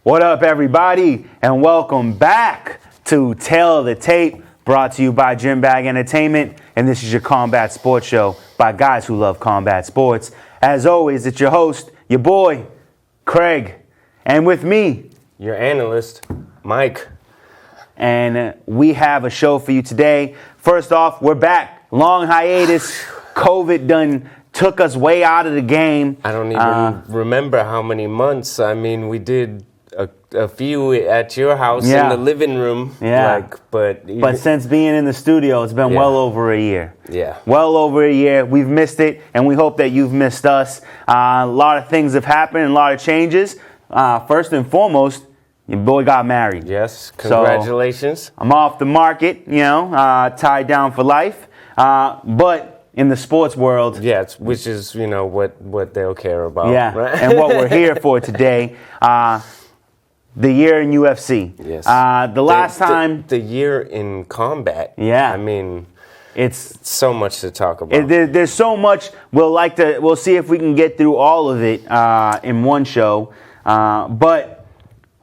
What up, everybody, and welcome back to Tale of the Tape, brought to you by Gym Bag Entertainment, and this is your combat sports show by guys who love combat sports. As always, it's your host, your boy, Craig, and with me, your analyst, Mike. And we have a show for you today. First off, we're back. Long hiatus. COVID done took us way out of the game. I don't even remember how many months. I mean, we did a few at your house in the living room. Yeah. But since being in the studio, it's been well over a year. Yeah. Well over a year. We've missed it, and we hope that you've missed us. A lot of things have happened, and a lot of changes. First and foremost, your boy got married. Yes. Congratulations. So I'm off the market, tied down for life. But in the sports world. Yes, which is, what they'll care about. Yeah, right? And what we're here for today, the year in UFC. Yes. The last time. The year in combat. Yeah. I mean, it's so much to talk about. There's so much. We'll see if we can get through all of it in one show. But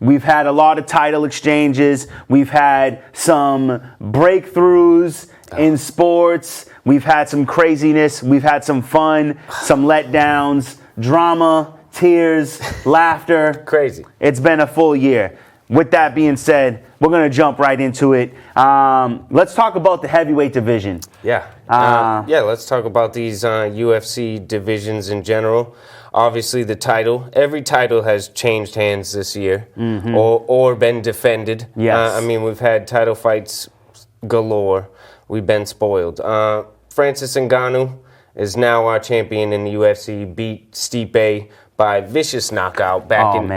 we've had a lot of title exchanges. We've had some breakthroughs in sports. We've had some craziness. We've had some fun, some letdowns, drama, tears, laughter. Crazy. It's been a full year. With that being said, we're going to jump right into it. Let's talk about the heavyweight division. Yeah. Let's talk about these UFC divisions in general. Obviously, the title. Every title has changed hands this year or been defended. Yes. We've had title fights galore. We've been spoiled. Francis Ngannou is now our champion in the UFC. Beat Stipe by vicious knockout back in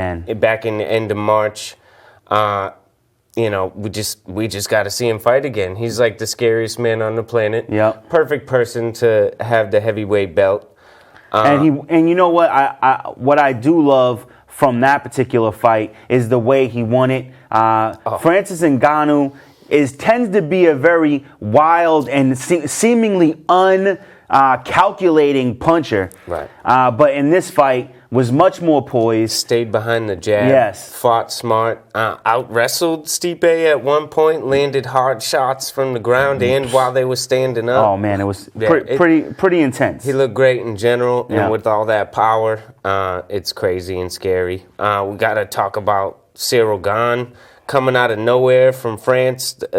the end of March. We just got to see him fight again. He's like the scariest man on the planet. Yep. Perfect person to have the heavyweight belt. And you know what? What I do love from that particular fight is the way he won it. Francis Ngannou tends to be a very wild and seemingly calculating puncher. Right. But in this fight, was much more poised. Stayed behind the jab. Yes. Fought smart. Out-wrestled Stipe at one point. Landed hard shots from the ground and while they were standing up. Oh, man, it was pretty intense. He looked great in general. And with all that power, it's crazy and scary. We got to talk about Cyril Gane coming out of nowhere from France. Crazy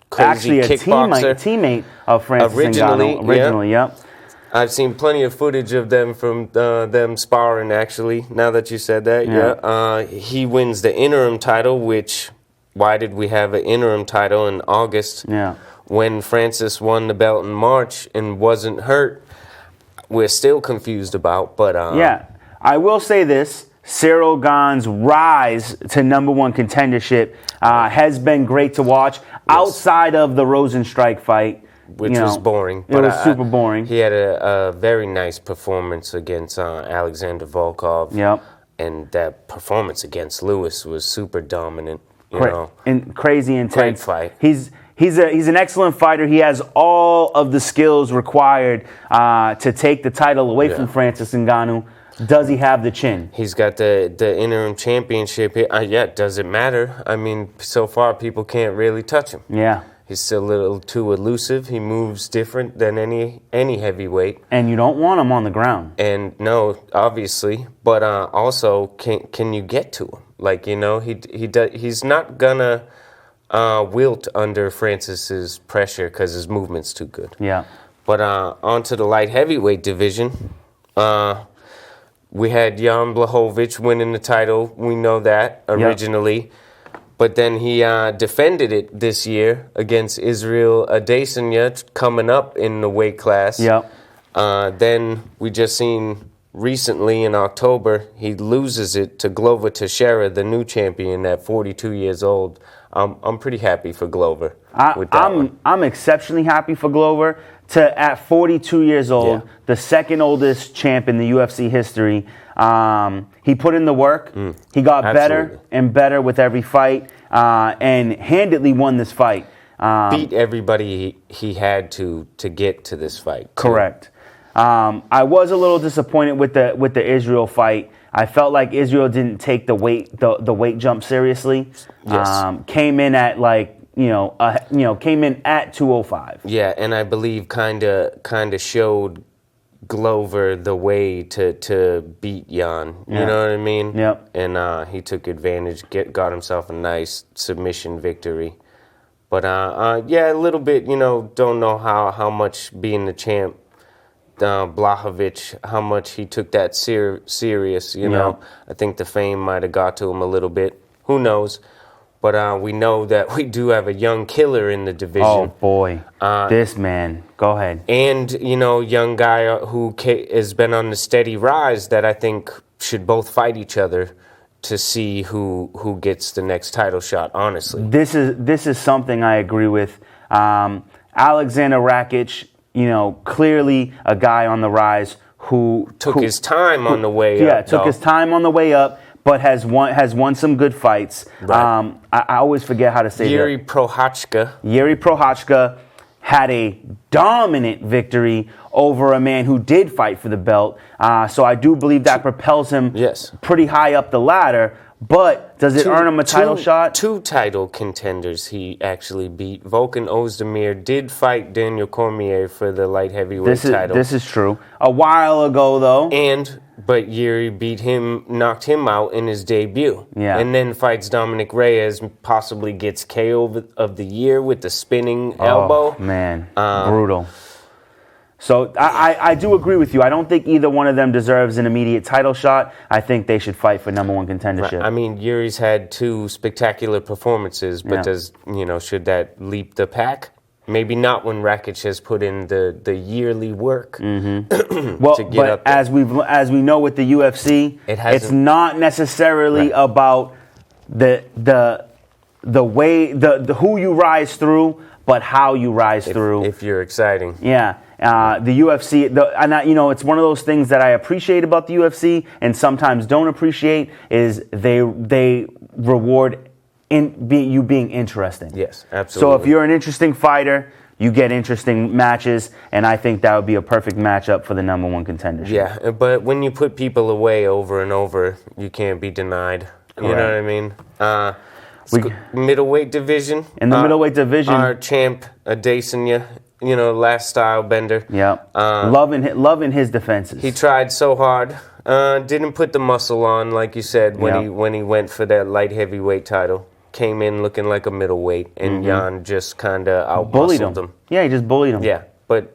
actually kickboxer. teammate of Francis Ngannou. Yep. I've seen plenty of footage of them from them sparring, actually, now that you said that. Yeah. He wins the interim title, why did we have an interim title in August? Yeah. When Francis won the belt in March and wasn't hurt, we're still confused about. But I will say this. Cyril Gane's rise to number one contendership has been great to watch. Yes. Outside of the Rosenstrike fight, which was boring. It was super boring. He had a very nice performance against Alexander Volkov. Yep. And that performance against Lewis was super dominant. And crazy intense. Great fight. He's an excellent fighter. He has all of the skills required to take the title away from Francis Ngannou. Does he have the chin? He's got the interim championship here. Does it matter? I mean, so far people can't really touch him. Yeah. He's still a little too elusive. He moves different than any heavyweight. And you don't want him on the ground. And no, obviously, but also can you get to him? He's not gonna wilt under Francis's pressure because his movement's too good. Yeah. But onto the light heavyweight division. We had Jan Blachowicz winning the title. We know that originally. Yep. But then he defended it this year against Israel Adesanya, coming up in the weight class. Yep. Then we just seen recently in October, he loses it to Glover Teixeira, the new champion at 42 years old. I'm pretty happy for Glover with that one. I'm exceptionally happy for Glover. At 42 years old, the second oldest champ in the UFC history, he put in the work. He got better and better with every fight, and handedly won this fight. Beat everybody he had to get to this fight. Correct. I was a little disappointed with the Israel fight. I felt like Israel didn't take the weight jump seriously. Yes. Came in at came in at 205. Yeah, and I believe kind of showed Glover the way to beat Jan. You know what I mean? Yep. And he took advantage, got himself a nice submission victory. But a little bit, don't know how much being the champ, Blachowicz, how much he took that serious, you know. I think the fame might have got to him a little bit. Who knows? But we know that we do have a young killer in the division. Oh, boy. This man. Go ahead. And, young guy who has been on the steady rise that I think should both fight each other to see who gets the next title shot, honestly. This is something I agree with. Alexander Rakic, clearly a guy on the rise who took his time on the way up. Yeah, took his time on the way up, but has won some good fights. Right. I always forget how to say that. Yuri Prochazka had a dominant victory over a man who did fight for the belt. So I do believe that propels him pretty high up the ladder. But does it earn him a title shot? Two title contenders he actually beat. Volkan Ozdemir did fight Daniel Cormier for the light heavyweight title. This is true. A while ago, though. But Yuri knocked him out in his debut. Yeah. And then fights Dominic Reyes, possibly gets KO of the year with the spinning elbow. Oh, man. Brutal. So I do agree with you. I don't think either one of them deserves an immediate title shot. I think they should fight for number one contendership. Right. I mean, Yuri's had two spectacular performances, but should that leap the pack? Maybe not when Rakic has put in the yearly work to get up there. As we know with the UFC, it's not necessarily about the way the who you rise through, but how you rise through. If you're exciting, yeah. The UFC, it's one of those things that I appreciate about the UFC and sometimes don't appreciate is they reward you being interesting. Yes, absolutely. So if you're an interesting fighter, you get interesting matches, and I think that would be a perfect matchup for the number one contendership. Yeah, but when you put people away over and over, you can't be denied. Correct. You know what I mean? Middleweight division. In the middleweight division, our champ Adesanya, last style bender. Yeah, loving his defenses. He tried so hard. Didn't put the muscle on, like you said, when he went for that light heavyweight title. Came in looking like a middleweight, and Jan just kind of out-muscled him. Yeah, he just bullied him. Yeah, but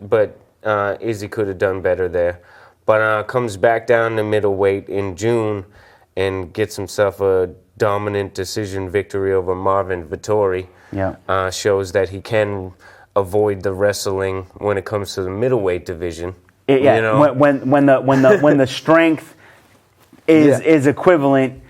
Izzy could have done better there. But comes back down to middleweight in June and gets himself a dominant decision victory over Marvin Vettori. Yeah, shows that he can avoid the wrestling when it comes to the middleweight division. When the strength is equivalent.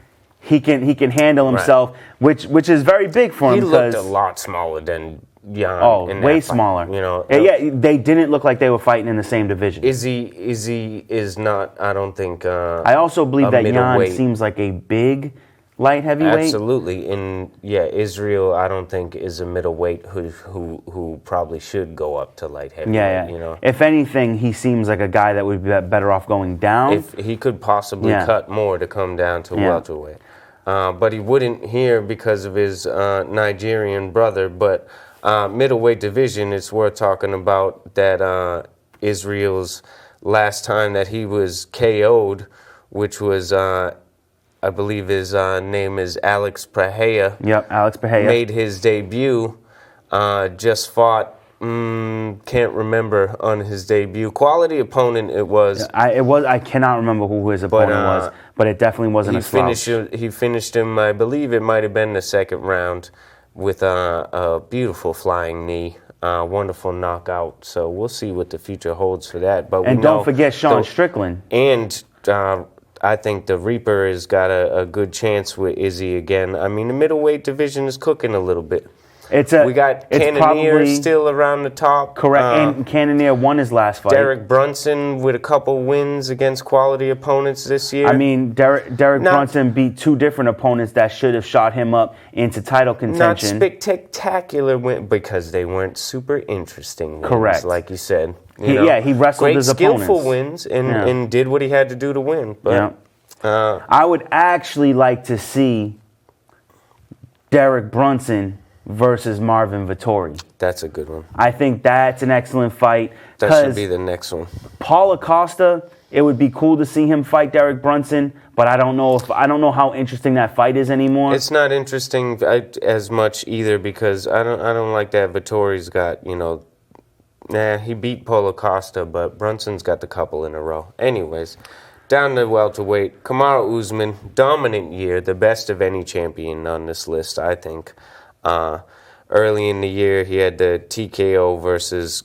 He can handle himself, which is very big for him. He looked a lot smaller than Jan. Oh, way smaller. They didn't look like they were fighting in the same division. Izzy is not. I don't think. I also believe that Jan seems like a big light heavyweight. Absolutely, Israel, I don't think is a middleweight who probably should go up to light heavyweight. Yeah. If anything, he seems like a guy that would be better off going down. If he could possibly cut more to come down to welterweight. But he wouldn't here because of his Nigerian brother. But middleweight division, it's worth talking about that Israel's last time that he was KO'd, which was, I believe his name is Alex Pereira. Yep, Alex Pereira. Made his debut, just fought, can't remember on his debut. Quality opponent it was. I cannot remember who his opponent was, but it definitely wasn't a slouch. He finished him, I believe it might have been the second round, with a beautiful flying knee. Wonderful knockout. So we'll see what the future holds for that. But don't forget Sean Strickland. And I think the Reaper has got a good chance with Izzy again. I mean, the middleweight division is cooking a little bit. We got Cannonier still around the top. Correct, and Cannonier won his last fight. Derek Brunson with a couple wins against quality opponents this year. I mean, Derek Brunson beat two different opponents that should have shot him up into title contention. Not spectacular win because they weren't super interesting wins, correct, like you said. He wrestled his opponents. Great skillful wins and did what he had to do to win. But I would actually like to see Derek Brunson versus Marvin Vettori. That's a good one. I think that's an excellent fight. That should be the next one. Paul Acosta, it would be cool to see him fight Derek Brunson, but I don't know how interesting that fight is anymore. It's not interesting as much either because I don't like that Vittori's got, he beat Paul Acosta, but Brunson's got the couple in a row. Anyways, down to welterweight, Kamaru Usman, dominant year, the best of any champion on this list, I think. Early in the year, he had the TKO versus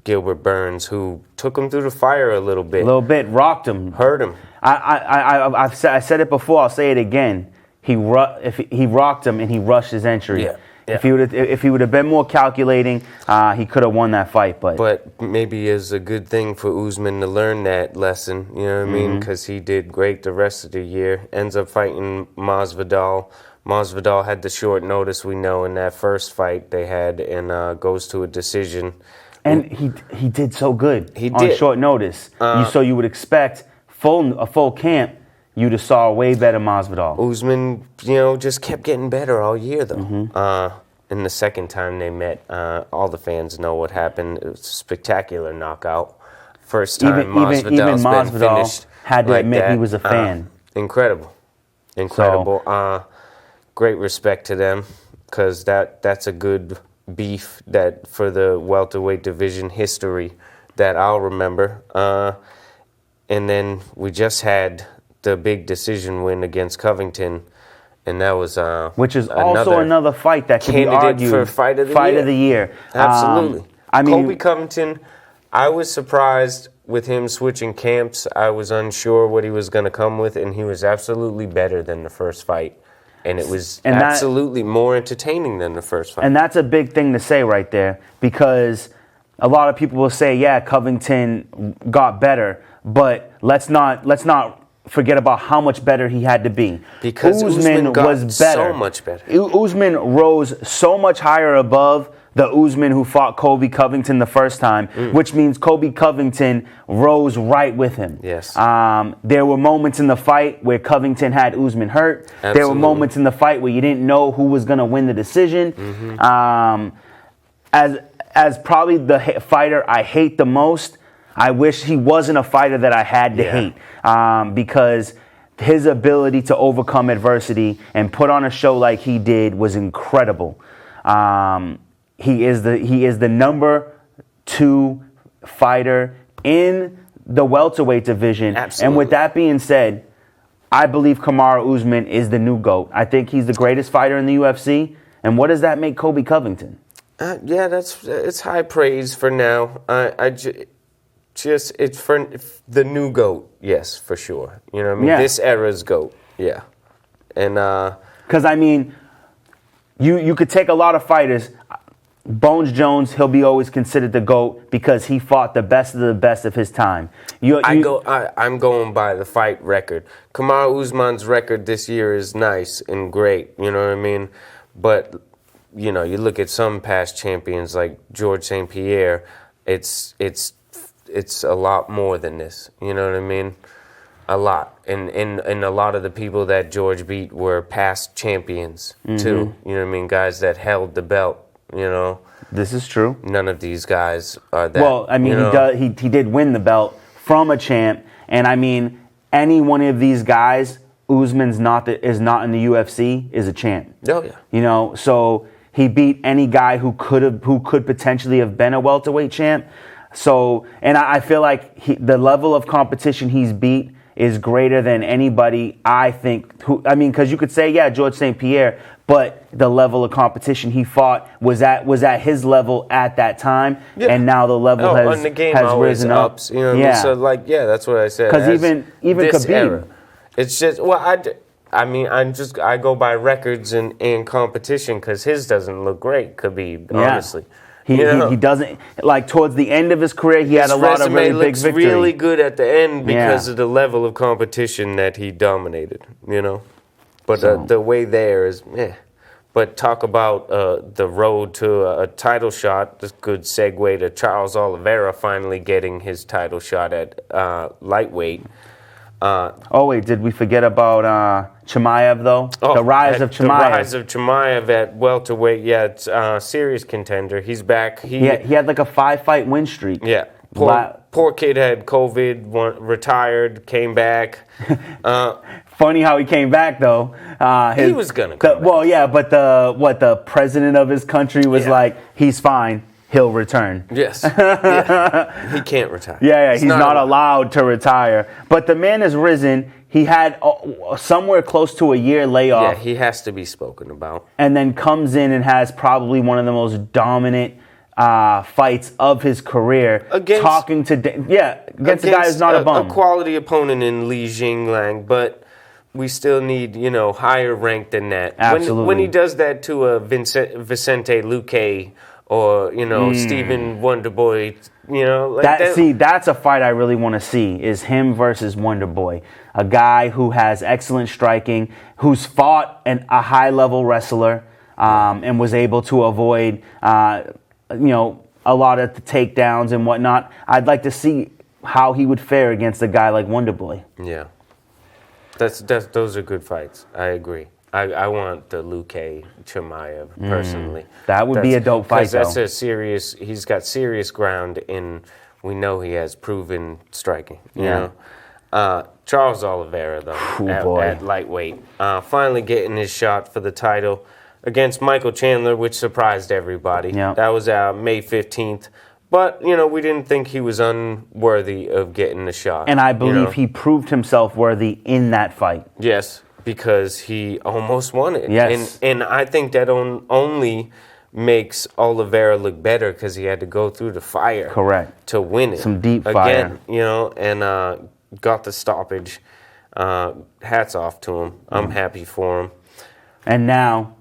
Gilbert Burns, who took him through the fire a little bit. Rocked him. Hurt him. I said it before, I'll say it again. He rocked him and he rushed his entry. Yeah. If he would have been more calculating, he could have won that fight. But maybe it's a good thing for Usman to learn that lesson. You know what I mean? Because he did great the rest of the year. Ends up fighting Masvidal. Masvidal had the short notice we know in that first fight they had, and goes to a decision. And he did so good on did. short notice. So you would expect a full camp. You'd have saw a way better Masvidal. Usman, just kept getting better all year, though. And the second time they met, all the fans know what happened. It was a spectacular knockout. First time Even Masvidal's been Masvidal finished had to like admit that. he was a fan. Incredible. Great respect to them, because that's a good beef that for the welterweight division history that I'll remember. And then we just had the big decision win against Covington, and that was which is also another fight that could be argued for fight of the year. Absolutely. Colby Covington, I was surprised with him switching camps. I was unsure what he was going to come with, and he was absolutely better than the first fight. And it was absolutely more entertaining than the first fight. And that's a big thing to say right there, because a lot of people will say, yeah, Covington got better, but let's not forget about how much better he had to be. Because Usman was better. So much better. Usman rose so much higher above the Usman who fought Colby Covington the first time, which means Colby Covington rose right with him. Yes. There were moments in the fight where Covington had Usman hurt. Absolutely. There were moments in the fight where you didn't know who was going to win the decision. As probably the fighter I hate the most, I wish he wasn't a fighter that I had to hate, because his ability to overcome adversity and put on a show like he did was incredible. He is the number 2 fighter in the welterweight division. Absolutely. And with that being said, I believe Kamaru Usman is the new GOAT. I think he's the greatest fighter in the UFC. And what does that make Colby Covington? It's high praise for now. It's for the new GOAT, yes, for sure. You know what I mean? Yeah. This era's GOAT, yeah. And because you could take a lot of fighters. Bones Jones, he'll be always considered the GOAT because he fought the best of the best of his time. I'm going by the fight record. Kamaru Usman's record this year is nice and great, you know what I mean? But, you look at some past champions like George St. Pierre, it's a lot more than this, you know what I mean? A lot. And a lot of the people that George beat were past champions, too. You know what I mean? Guys that held the belt. This is true. None of these guys are that. Well, I mean, he did win the belt from a champ, and I mean, any one of these guys, Usman's is not in the UFC, is a champ. Oh yeah. So he beat any guy who could potentially have been a welterweight champ. So, and I feel like the level of competition he's beat is greater than anybody, I think. Because you could say, yeah, George St. Pierre, but the level of competition he fought was at his level at that time, and now the level has risen up. Ups, you know what I mean? So that's what I said. Because even this Khabib, era, it's just I go by records and competition because his doesn't look great. Khabib, honestly. He doesn't, like, towards the end of his career, he had a lot of really big victories. His resume looks really good at the end because of the level of competition that he dominated, But the way there is, But talk about the road to a title shot. This good segue to Charles Oliveira finally getting his title shot at lightweight. Oh wait, did we forget about Chimaev though? The rise of Chimaev. The rise of Chimaev at welterweight. Yeah, it's a serious contender. He's back. He had like a 5-fight win streak. Yeah. Poor kid had COVID, retired, came back. Funny how he came back though. He was gonna come back. Well, yeah, but the president of his country was like, he's fine. He'll return. Yes. Yeah. He can't retire. Yeah, he's not allowed to retire. But the man has risen. He had somewhere close to a year layoff. Yeah, he has to be spoken about. And then comes in and has probably one of the most dominant fights of his career. Against a guy who's not a bum. A quality opponent in Li Jingliang, but we still need, higher rank than that. Absolutely. When he does that to a Vicente Luque or, Stephen Wonderboy, that's a fight I really want to see, is him versus Wonderboy. A guy who has excellent striking, who's fought a high-level wrestler, and was able to avoid, a lot of the takedowns and whatnot. I'd like to see how he would fare against a guy like Wonderboy. Yeah. Those are good fights. I agree. I want the Luque Chimaev personally. That would be a dope fight, though. That's he's got serious ground in, we know he has proven striking. You know? Charles Oliveira, though, at lightweight, finally getting his shot for the title against Michael Chandler, which surprised everybody. Yeah. That was May 15th. But, we didn't think he was unworthy of getting the shot. And I believe he proved himself worthy in that fight. Yes, because he almost won it. Yes. And I think that only makes Oliveira look better because he had to go through the fire. Correct. To win it. Some deep fire. Again, and got the stoppage. Hats off to him. I'm happy for him. And now,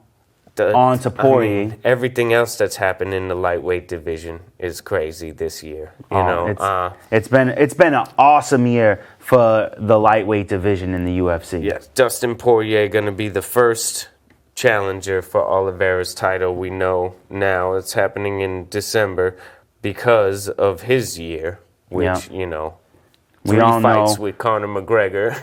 on to Poirier. Everything else that's happened in the lightweight division is crazy this year. It's been an awesome year for the lightweight division in the UFC. Yes, Dustin Poirier going to be the first challenger for Oliveira's title. We know now it's happening in December because of his year, which we all fights know. with Conor McGregor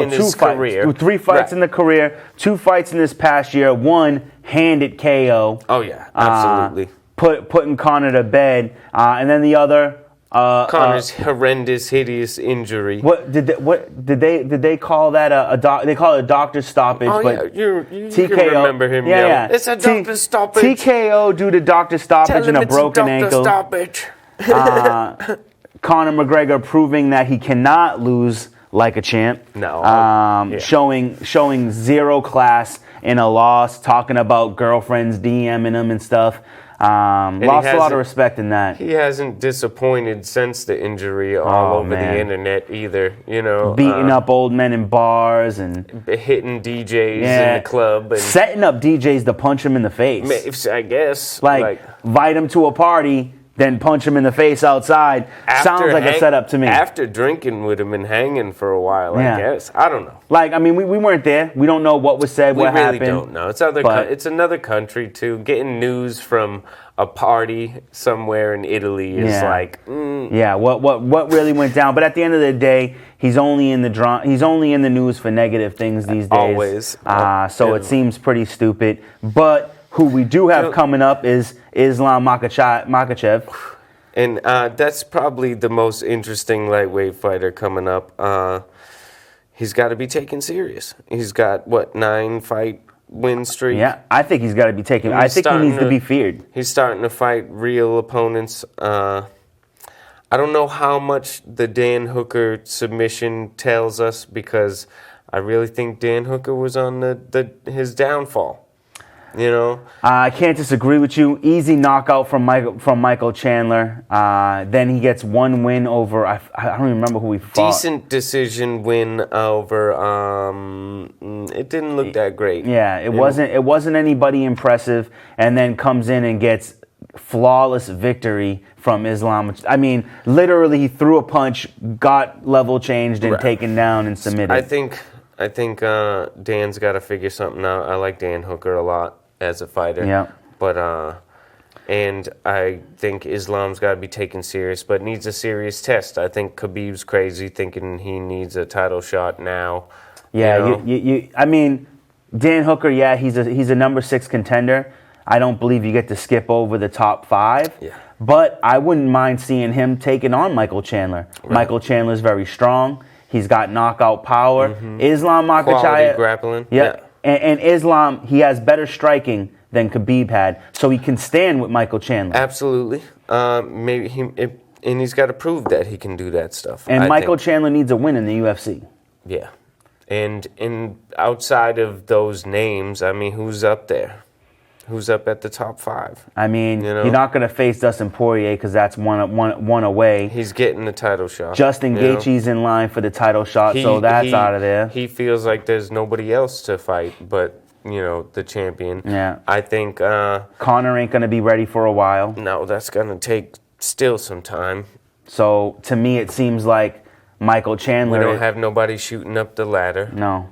in his career. 3 fights in the career, 2 fights in this past year, 1 handed KO. Oh, yeah, absolutely. Putting Conor to bed. And then the other... Conor's horrendous, hideous injury. What did they call that? They call it a doctor's stoppage. Oh, but you TKO, can remember him. Yeah. It's a doctor's stoppage. TKO due to doctor's stoppage and a broken ankle. Stoppage. Conor McGregor proving that he cannot lose like a champ. No. Showing zero class in a loss, talking about girlfriends DMing him and stuff. Lost a lot of respect in that. He hasn't disappointed since the injury all over the internet either. Beating up old men in bars and hitting DJs in the club. And setting up DJs to punch him in the face. I guess. Like invite him to a party, then punch him in the face outside. Sounds like a setup to me. After drinking with him and hanging for a while, I guess. I don't know. We weren't there. We don't know what was said, what happened. We really don't know. It's another country, too. Getting news from a party somewhere in Italy is what really went down. But at the end of the day, he's only in the news for negative things these days. Always. So it seems pretty stupid. But who we do have coming up is Islam Makhachev. And that's probably the most interesting lightweight fighter coming up. He's got to be taken serious. He's got, 9-fight win streak? Yeah, I think he's got to be taken. I think he needs to be feared. He's starting to fight real opponents. I don't know how much the Dan Hooker submission tells us because I really think Dan Hooker was on his downfall. I can't disagree with you. Easy knockout from Michael Chandler. Then he gets 1 win over. I don't even remember who he fought. Decent decision win over. It didn't look that great. Yeah, it wasn't anybody impressive. And then comes in and gets flawless victory from Islam. I mean, literally, he threw a punch, got level changed, and taken down and submitted. I think Dan's got to figure something out. I like Dan Hooker a lot as a fighter. Yeah. But And I think Islam's got to be taken serious, but needs a serious test. I think Khabib's crazy thinking he needs a title shot now. Yeah, I mean, Dan Hooker, yeah, he's a number 6 contender. I don't believe you get to skip over the top 5. Yeah. But I wouldn't mind seeing him taking on Michael Chandler. Right. Michael Chandler's very strong. He's got knockout power. Islam Quality Makhachev, grappling. yeah. And Islam, he has better striking than Khabib had, so he can stand with Michael Chandler. Absolutely. And he's got to prove that he can do that stuff. And I Michael think. Chandler needs a win in the UFC. Yeah. And outside of those names, I mean, who's up there? Who's up at the top 5? I mean, You know? you're not going to face Dustin Poirier because that's one away. He's getting the title shot. Justin you know? Gaethje's in line for the title shot, so that's out of there. He feels like there's nobody else to fight but, the champion. Yeah. I think, Conor ain't going to be ready for a while. no, that's going to take still some time. So to me, it seems like Michael Chandler. We don't have nobody shooting up the ladder. No.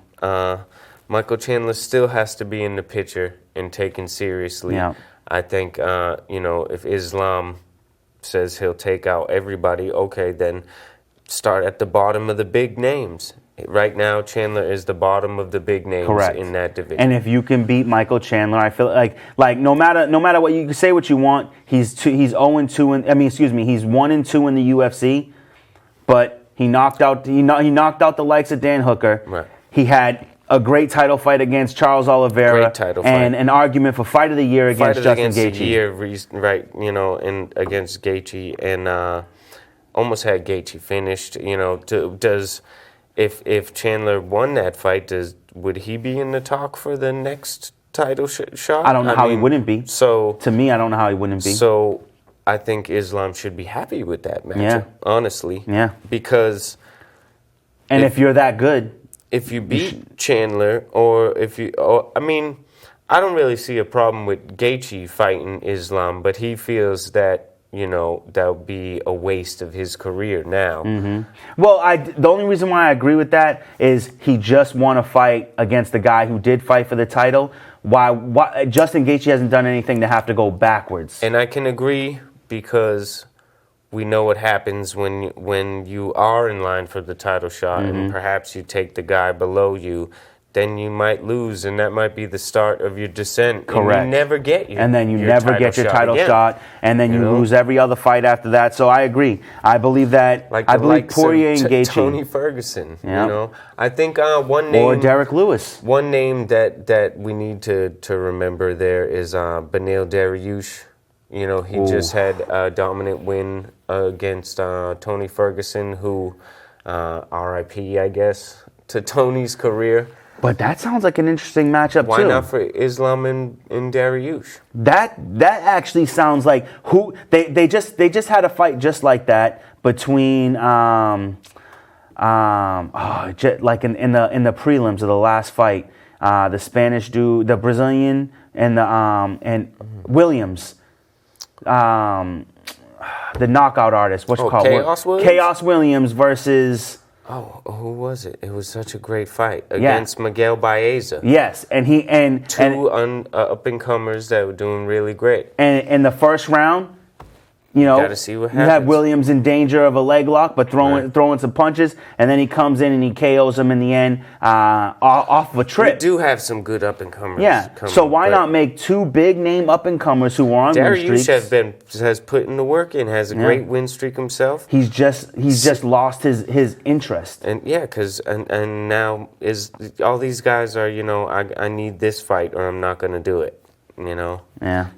Michael Chandler still has to be in the picture and taken seriously. Yeah. I think, if Islam says he'll take out everybody, okay, then start at the bottom of the big names. Right now, Chandler is the bottom of the big names Correct. in that division. And if you can beat Michael Chandler, I feel like no matter what, you can say what you want, he's 0-2 he's 1-2 in the UFC, but he knocked out the likes of Dan Hooker. Right. He had a great title fight against Charles Oliveira. Great title and fight. An argument for fight of the year against Fight Justin against the Gaethje. year, right? And against Gaethje, and almost had Gaethje finished. If Chandler won that fight, would he be in the talk for the next title shot? I don't know how he wouldn't be. So To me, I don't know how he wouldn't be. So I think Islam should be happy with that matchup. Yeah. Honestly. Yeah. Because And if you're that good, if you beat Chandler, I don't really see a problem with Gaethje fighting Islam, but he feels that that would be a waste of his career now. well, the only reason why I agree with that is he just won a fight against the guy who did fight for the title. Why Justin Gaethje hasn't done anything to have to go backwards. And I can agree because we know what happens when you are in line for the title shot and perhaps you take the guy below you, then you might lose, and that might be the start of your descent. Correct. And you never get And then you never get your title shot, and then you lose every other fight after that. So I agree. I believe that. Like I the believe likes Poirier of and Gaethje. Tony Ferguson. Yeah. I think one name Or Derek Lewis. One name that we need to remember there is Beneil Dariush. He just had a dominant win against Tony Ferguson, who R.I.P. I guess to Tony's career. But that sounds like an interesting matchup Why too. not for Islam and Dariush? That actually sounds like who they just had a fight just like that between like in the prelims of the last fight, the Spanish dude, the Brazilian, and and Williams, the knockout artist. What's it called? Chaos Williams? Chaos Williams versus. Oh, who was it? It was such a great fight against Miguel Baeza. Yes, and Two up and comers that were doing really great. And in the first round, Gotta see what you have happens. Williams in danger of a leg lock, but throwing some punches, and then he comes in and he KOs him in the end off of a trip. We do have some good up and comers. Yeah. So why not make two big name up and comers who are on win Dariush streaks? has put in the work and has a great win streak himself. He's just lost his interest. And and now all these guys are I need this fight or I'm not gonna do it. Yeah.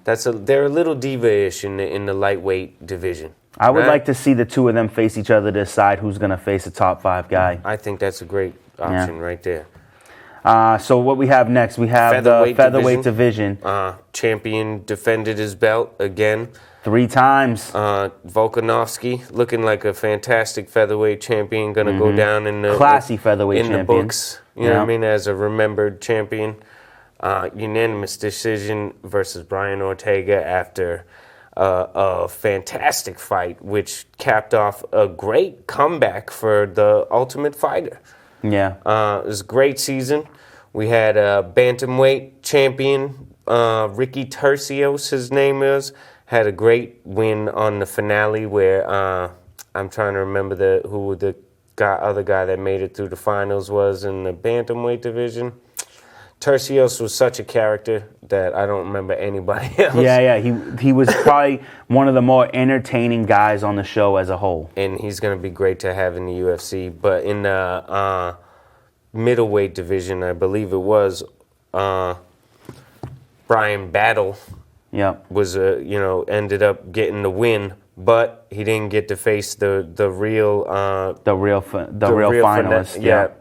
They're a little diva-ish in the lightweight division. I would right? like to see the two of them face each other to decide who's going to face a top 5 guy. I think that's a great option right there. So what we have next, we have the featherweight division. Champion defended his belt again. 3 times. Volkanovski looking like a fantastic featherweight champion, gonna go down in the Classy featherweight champion. the books. You know what I mean, as a remembered champion. Unanimous decision versus Brian Ortega after a fantastic fight, which capped off a great comeback for the Ultimate Fighter. Yeah. It was a great season. We had a bantamweight champion, Ricky Tercios, his name is, had a great win on the finale where I'm trying to remember who the other guy that made it through the finals was in the bantamweight division. Tercios was such a character that I don't remember anybody else. Yeah. He was probably one of the more entertaining guys on the show as a whole. And he's going to be great to have in the UFC. But in the middleweight division, I believe it was Brian Battle. Yep. Was ended up getting the win, but he didn't get to face the real finalist.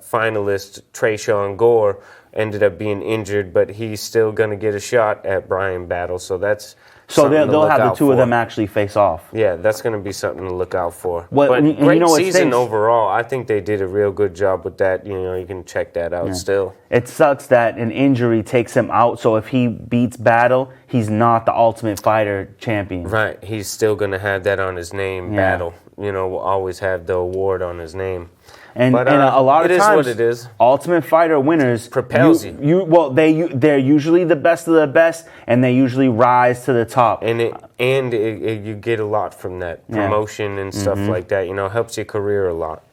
Finalist Trayshawn Gore ended up being injured, but he's still gonna get a shot at Brian Battle. So that's they'll have the two of them actually face off. Yeah, that's going to be something to look out for. But great season overall. I think they did a real good job with that. You can check that out still. It sucks that an injury takes him out, so if he beats Battle, he's not the Ultimate Fighter champion. Right. He's still going to have that on his name, Battle. Will always have the award on his name. And a lot of times, it is what it is. Ultimate Fighter winners propels they're usually the best of the best, and they usually rise to the top. And you get a lot from that promotion and stuff like that. Helps your career a lot.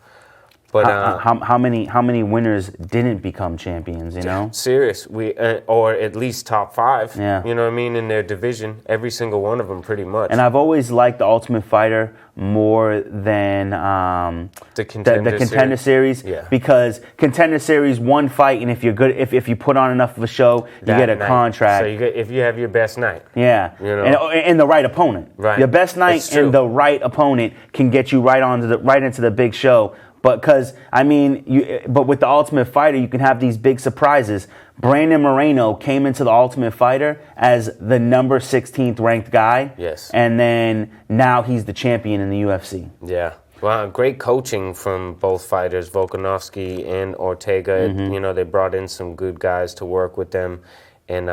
But how many winners didn't become champions? Serious. Or at least top 5. Yeah. You know what I mean, in their division. Every single one of them, pretty much. And I've always liked the Ultimate Fighter more than the Contender Series. Yeah. Because Contender Series, one fight, and if you're good, if you put on enough of a show, you get a contract. So if you have your best night. Yeah. And the right opponent. Right. Your best night and the right opponent can get you right into the big show. But but with the Ultimate Fighter, you can have these big surprises. Brandon Moreno came into the Ultimate Fighter as the number 16th ranked guy. Yes. And then now he's the champion in the UFC. Yeah. Well, great coaching from both fighters, Volkanovski and Ortega. Mm-hmm. They brought in some good guys to work with them, and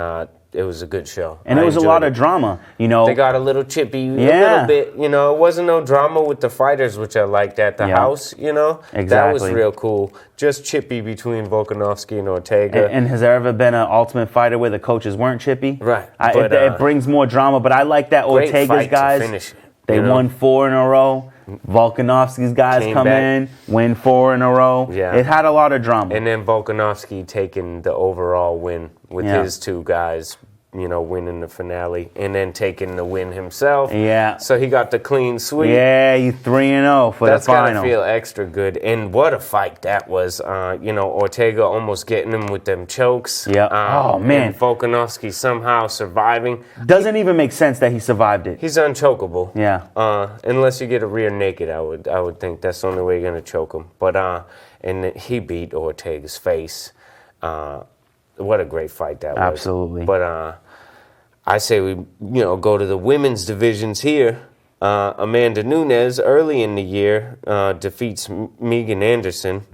it was a good show. And it was a lot of drama, They got a little chippy, a little bit. It wasn't no drama with the fighters, which I liked at the house. Exactly. That was real cool. Just chippy between Volkanovski and Ortega. And has there ever been an Ultimate Fighter where the coaches weren't chippy? Right. It brings more drama, but I like that Ortega's guys. To finish it, they won 4 in a row. Volkanovski's guys come in, win 4 in a row. Yeah. It had a lot of drama. And then Volkanovski taking the overall win with his 2 guys, winning the finale, and then taking the win himself. Yeah. So he got the clean sweep. Yeah, you 3-0 for the final. That's gotta feel extra good. And what a fight that was. Ortega almost getting him with them chokes. Yeah. Oh man. And Volkanovski somehow surviving. Doesn't even make sense that he survived it. He's unchokeable. Yeah. Unless you get a rear naked, I would think that's the only way you're gonna choke him. But and he beat Ortega's face. What a great fight that was. Absolutely. But I say we, go to the women's divisions here. Amanda Nunes early in the year defeats Megan Anderson,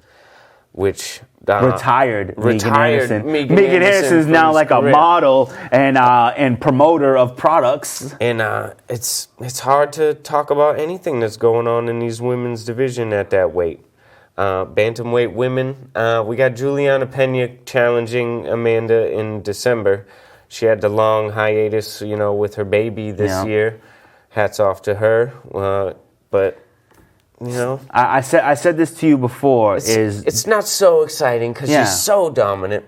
which retired Megan Anderson. Megan Anderson is now like a model and promoter of products. And it's hard to talk about anything that's going on in these women's division at that weight. Bantamweight women, we got Juliana Pena challenging Amanda in December. She had the long hiatus, with her baby this year. Hats off to her. But, I said this to you before. It's not so exciting because she's so dominant.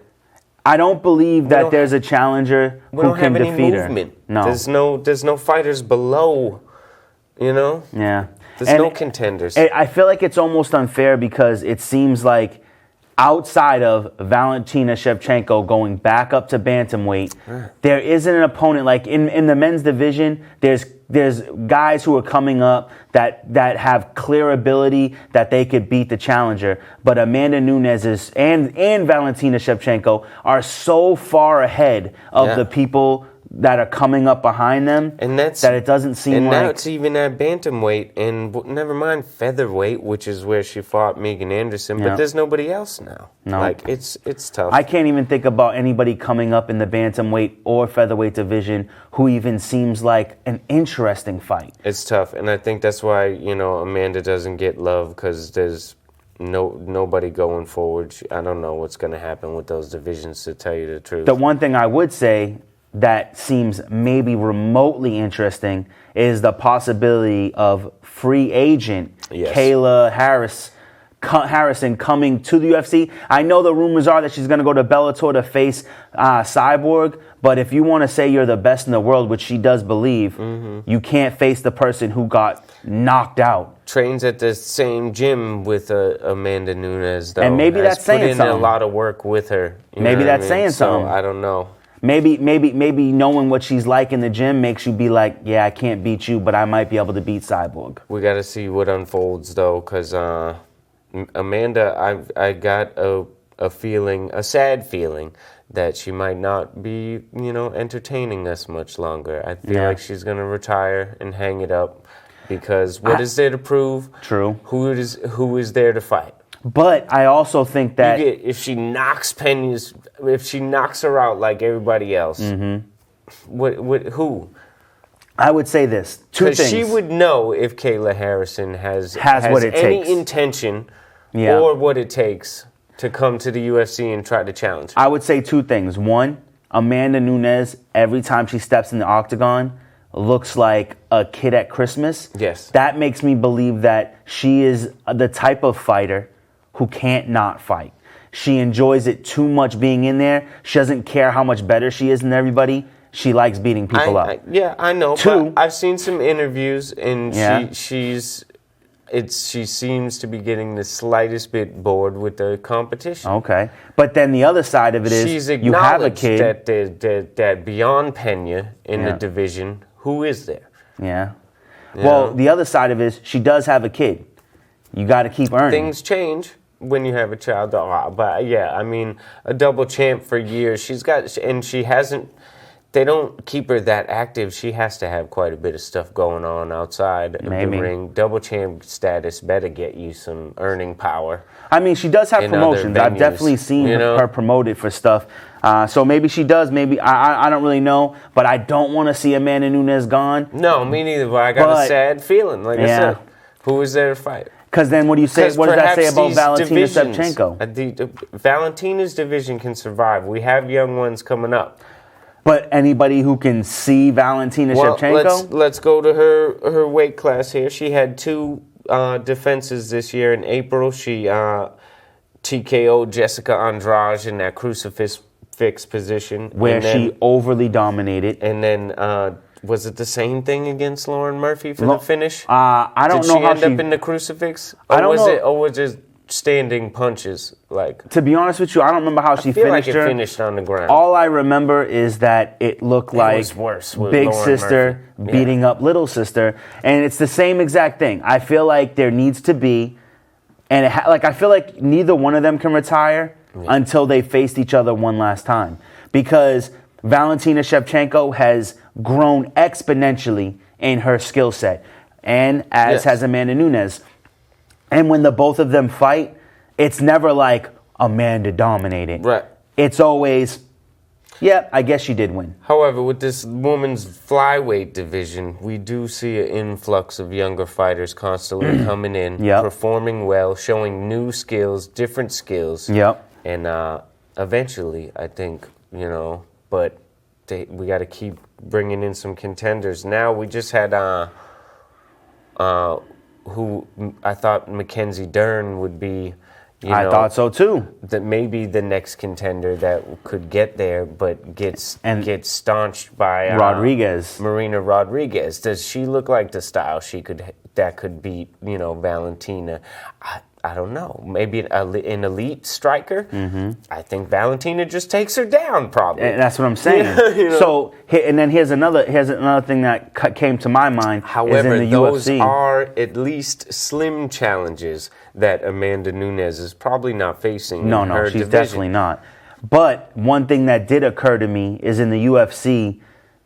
I don't believe that there's a challenger who can defeat her. No. There's no fighters below, Yeah. There's no contenders. I feel like it's almost unfair because it seems like outside of Valentina Shevchenko going back up to bantamweight, there isn't an opponent like in the men's division. There's guys who are coming up that have clear ability that they could beat the challenger. But Amanda Nunes and Valentina Shevchenko are so far ahead of the people that are coming up behind them, and that it doesn't seem and like... now it's even at bantamweight, and never mind featherweight, which is where she fought Megan Anderson, but there's nobody else now. No. Like, it's tough. I can't even think about anybody coming up in the bantamweight or featherweight division who even seems like an interesting fight. It's tough, and I think that's why, Amanda doesn't get love, because there's nobody going forward. I don't know what's going to happen with those divisions, to tell you the truth. The one thing I would say, that seems maybe remotely interesting is the possibility of free agent Yes. Kayla Harrison coming to the UFC. I know the rumors are that she's going to go to Bellator to face Cyborg, but if you want to say you're the best in the world, which she does believe, you can't face the person who got knocked out. Trains at the same gym with Amanda Nunes, though. And maybe Has that's saying put in something. a lot of work with her. You Maybe know what that's I mean? saying So, something. I don't know. Maybe knowing what she's like in the gym makes you be like, yeah, I can't beat you, but I might be able to beat Cyborg. We got to see what unfolds, though, because Amanda, I got a feeling, a sad feeling, that she might not be, entertaining us much longer. I feel Yeah. like she's going to retire and hang it up, because what is there to prove? True. Who is there to fight? But I also think that If she knocks if she knocks her out like everybody else, who? I would say this. Two Because things. she would know if Kayla Harrison has what it any takes. intention Yeah. or what it takes to come to the UFC and try to challenge. I would say two things. One, Amanda Nunes, every time she steps in the octagon, looks like a kid at Christmas. Yes. That makes me believe that she is the type of fighter who can't not fight. She enjoys it too much being in there. She doesn't care how much better she is than everybody. She likes beating people up. I know. Two- But I've seen some interviews, and Yeah. she seems to be getting the slightest bit bored with the competition. Okay. But then the other side of it is She's you have a acknowledged kid. that beyond Pena in the Yeah. division, who is there? Yeah. You Well, know? the other side of it is she does have a kid. You got to keep earning. Things change when you have a child. But yeah, I mean, a double champ for years. She hasn't. They don't keep her that active. She has to have quite a bit of stuff going on outside of Maybe. the ring. Double champ status better get you some earning power. I mean, she does have in other promotions. I've venues, definitely seen you know? her promoted for stuff. So maybe she does. Maybe I don't really know. But I don't want to see Amanda Nunes gone. No, me neither. But I got But- a sad feeling. Like I Yeah. said, who is there to fight? Because then what do you say? 'Cause What does that say perhaps about these Valentina divisions- Shevchenko? Valentina's division can survive. We have young ones coming up. But anybody who can see Valentina Well, Shevchenko? let's go to her weight class here. She had two defenses this year. In April, she TKO'd Jessica Andrade in that crucifix position, where and then, she overly dominated. and then was it the same thing against Lauren Murphy for Lo- the finish? I don't Did know she how end she. up in the crucifix? Or I don't was know. it? Or was it standing punches? Like To be honest with you, I don't remember how she I feel like finished it her. finished on the ground. All I remember is that it looked like was worse with Big Lauren Sister Murphy. Yeah. beating up Little Sister, and it's the same exact thing. I feel like there needs to be, and I feel like neither one of them can retire until they faced each other one last time, because Valentina Shevchenko has grown exponentially in her skill set, and as Yes. has Amanda Nunes. And when the both of them fight, it's never like Amanda dominated. Right. It's always, yeah, I guess she did win. However, with this women's flyweight division, we do see an influx of younger fighters constantly coming in, Yep. performing well, showing new skills, different skills. Yep. And eventually, I think, but we got to keep bringing in some contenders. Now, we just had who I thought Mackenzie Dern would be. I thought so too. That maybe the next contender that could get there, but gets staunched by Rodriguez. Marina Rodriguez. Does she look like the style that could beat Valentina? I don't know. Maybe an elite striker. Mm-hmm. I think Valentina just takes her down, probably. And that's what I'm saying. So, and then here's another thing that came to my mind. However, is in the those UFC. are at least slim challenges that Amanda Nunes is probably not facing. No, in her she's division. definitely not. But one thing that did occur to me is in the UFC,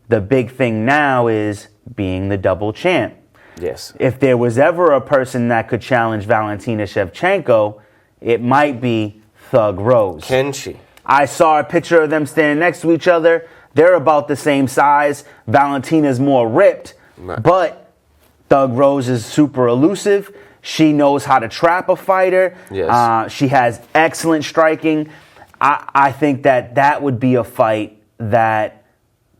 the big thing now is being the double champ. Yes. If there was ever a person that could challenge Valentina Shevchenko, it might be Thug Rose. Can she? I saw a picture of them standing next to each other. They're about the same size. Valentina's more ripped, Right. but Thug Rose is super elusive. She knows how to trap a fighter. Yes. She has excellent striking. I think that would be a fight that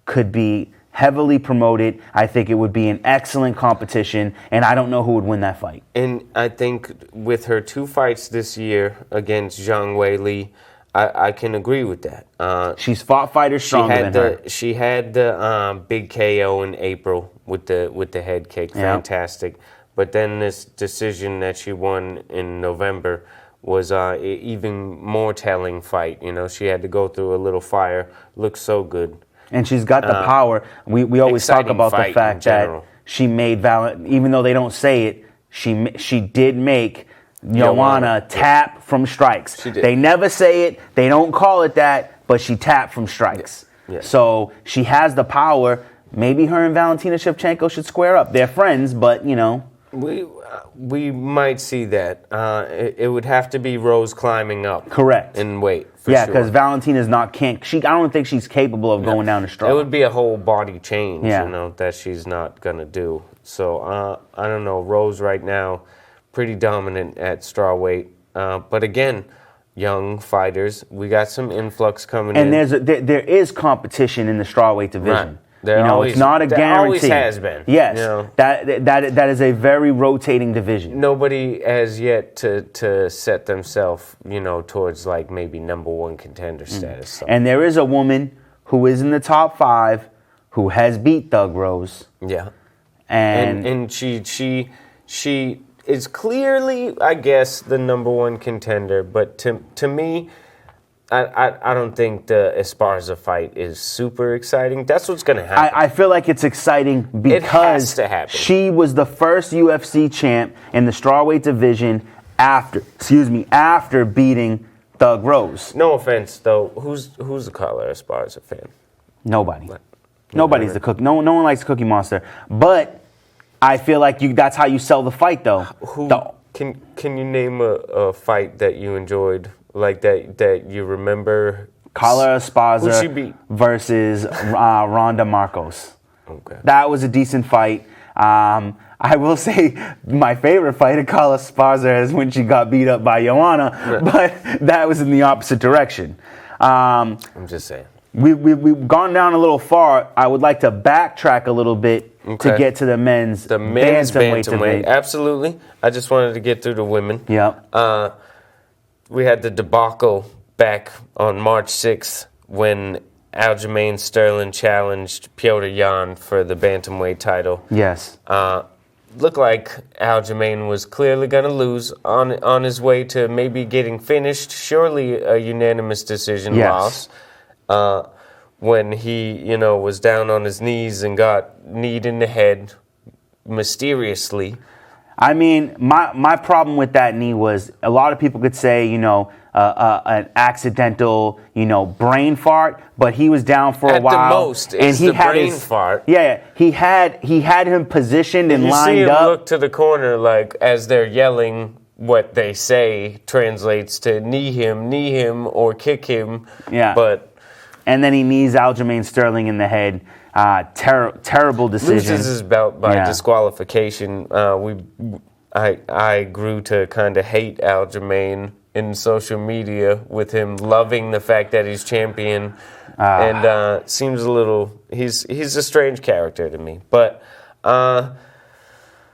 could be heavily promoted. I think it would be an excellent competition, and I don't know who would win that fight. And I think with her 2 fights this year against Zhang Weili, I can agree with that. She's fought fighters stronger than her. She had the big KO in April with the head kick, fantastic. But then this decision that she won in November was even more telling fight. You know, she had to go through a little fire. Looked so good. And she's got the power. We always talk about the fact that she made even though they don't say it, she did make Joanna tap from strikes. She did. They never say it. They don't call it that, but she tapped from strikes. Yeah. So she has the power. Maybe her and Valentina Shevchenko should square up. They're friends, but, We might see that. It would have to be Rose climbing up. Correct. In weight. Yeah, because Valentina's not I don't think she's capable of going down the straw. It would be a whole body change, Yeah. that she's not gonna do. So I don't know. Rose right now, pretty dominant at strawweight. But again, young fighters. We got some influx coming in. And there is competition in the strawweight division. Right. It's not a guarantee. There always has been. Yes, that is a very rotating division. Nobody has yet to set themselves, towards like maybe number 1 contender status. So. And there is a woman who is in the top 5 who has beat Thug Rose. Yeah, and she is clearly, I guess, the number 1 contender. But to me, I don't think the Esparza fight is super exciting. That's what's going to happen. I feel like it's exciting because it has to happen. She was the first UFC champ in the strawweight division after beating Thug Rose. No offense, though. Who's the Carla Esparza fan? Nobody. Nobody's the cook. No one likes Cookie Monster. But I feel like that's how you sell the fight, though. Can you name a fight that you enjoyed? Like that you remember? Carla Esparza Who she beat? versus Ronda Marcos. Okay. That was a decent fight. I will say my favorite fight of Carla Esparza is when she got beat up by Joanna, but that was in the opposite direction. I'm just saying. We've gone down a little far. I would like to backtrack a little bit to get to the men's bantamweight. Absolutely. I just wanted to get through the women. Yeah. We had the debacle back on March 6th when Aljamain Sterling challenged Petr Yan for the bantamweight title. Yes. Looked like Aljamain was clearly going to lose on his way to maybe getting finished. Surely a unanimous decision loss. When he, was down on his knees and got kneed in the head mysteriously. I mean, my problem with that knee was a lot of people could say, an accidental, brain fart, but he was down for a while. At the most, it's the brain fart. Yeah, he had him positioned and lined up. You see him look to the corner like as they're yelling. What they say translates to knee him, or kick him. Yeah, and then he knees Aljamain Sterling in the head. Terrible decision. Loses his belt by disqualification. I grew to kind of hate Aljamain in social media with him loving the fact that he's champion, and seems a little. He's a strange character to me, but.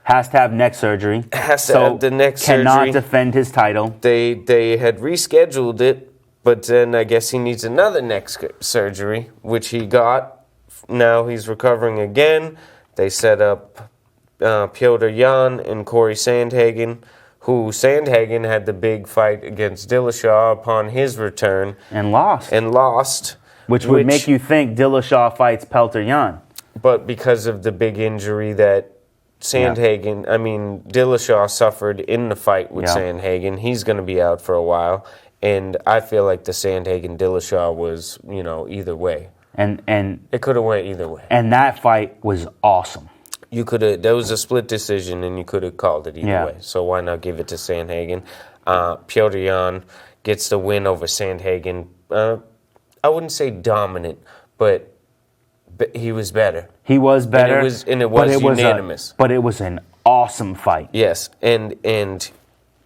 Has to have neck surgery. Has to have the neck surgery. Cannot defend his title. They had rescheduled it, but then I guess he needs another neck surgery, which he got. Now he's recovering again. They set up Petr Yan and Corey Sandhagen, who Sandhagen had the big fight against Dillashaw upon his return. And lost. Which would make you think Dillashaw fights Petr Yan. But because of the big injury that Dillashaw suffered in the fight with Sandhagen, he's going to be out for a while. And I feel like the Sandhagen-Dillashaw was, either way. And it could have went either way. And that fight was awesome. There was a split decision, and you could have called it either way. So why not give it to Sandhagen? Petr Yan gets the win over Sandhagen. I wouldn't say dominant, but he was better. He was better. And it was unanimous. But it was an awesome fight. Yes, and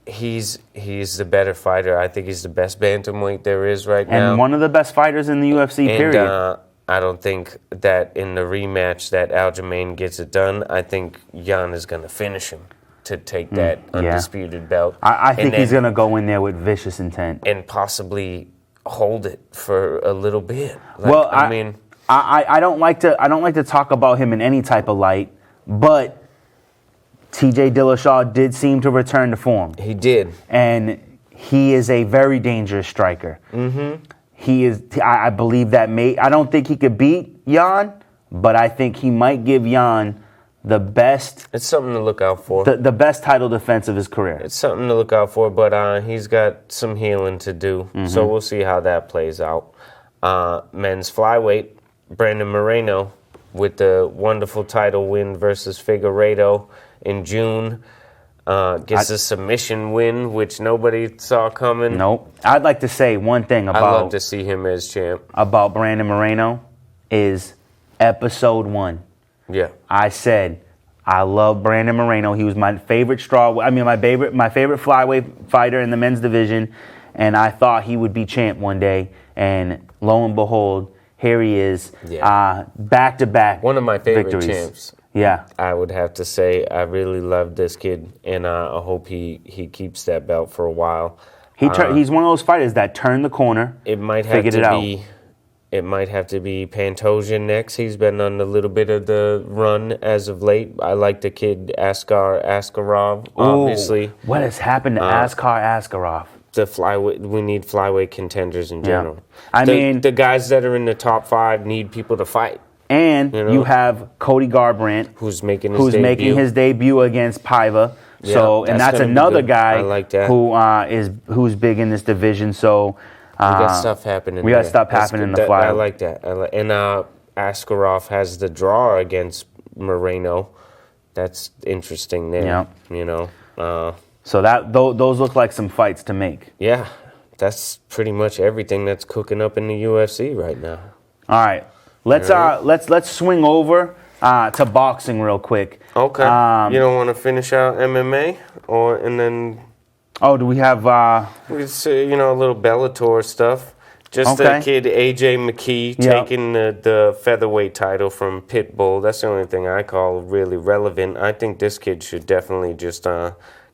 he's the better fighter. I think he's the best bantamweight there is right now. And one of the best fighters in the UFC, period. I don't think that in the rematch that Aljamain gets it done. I think Jan is going to finish him to take that undisputed belt. I think and he's then- going to go in there with vicious intent. and possibly hold it for a little bit. Like, Well, I mean, I don't like to talk about him in any type of light, but T.J. Dillashaw did seem to return to form, he did. and he is a very dangerous striker. Mm-hmm. He is. I believe that I don't think he could beat Jan, but I think he might give Jan the best It's something to look out for. the best title defense of his career. It's something to look out for, but he's got some healing to do. So we'll see how that plays out. Men's flyweight, Brandon Moreno with the wonderful title win versus Figueiredo in June. Gets a submission win, which nobody saw coming. Nope. I'd like to say one thing I'd love about to see him as champ. Brandon Moreno is episode 1. Yeah. I said I love Brandon Moreno. He was my favorite my favorite flyweight fighter in the men's division, and I thought he would be champ one day. And lo and behold, here he is, back-to-back. One of my favorite victories. champs. Yeah, I would have to say I really love this kid, and I hope he keeps that belt for a while. he's one of those fighters that turned the corner. It might have Figured it to out. be. It might have to be Pantoja next. He's been on a little bit of the run as of late. I like the kid Askarov, obviously. Ooh, what has happened to Askar Askarov? The flyweight. We need flyweight contenders in general. I mean- the guys that are in the top 5 need people to fight. And You know? you have Cody Garbrandt, Who's making his who's debut. making his debut against Paiva. So, Yeah, and that's that's gonna be another good. guy I like that. who's big in this division. So We got stuff happening. we got there. stuff That's happening in good. the flyweight. I like that. And Askarov has the draw against Moreno. That's interesting there. Yeah. You know. So those look like some fights to make. Yeah, that's pretty much everything that's cooking up in the UFC right now. All right, let's swing over to boxing real quick. Okay. You don't want to finish out MMA, and then Oh, do we have? we could say a little Bellator stuff. Just Okay. the kid AJ McKee Yeah. taking the featherweight title from Pitbull. That's the only thing I call really relevant. I think this kid should definitely just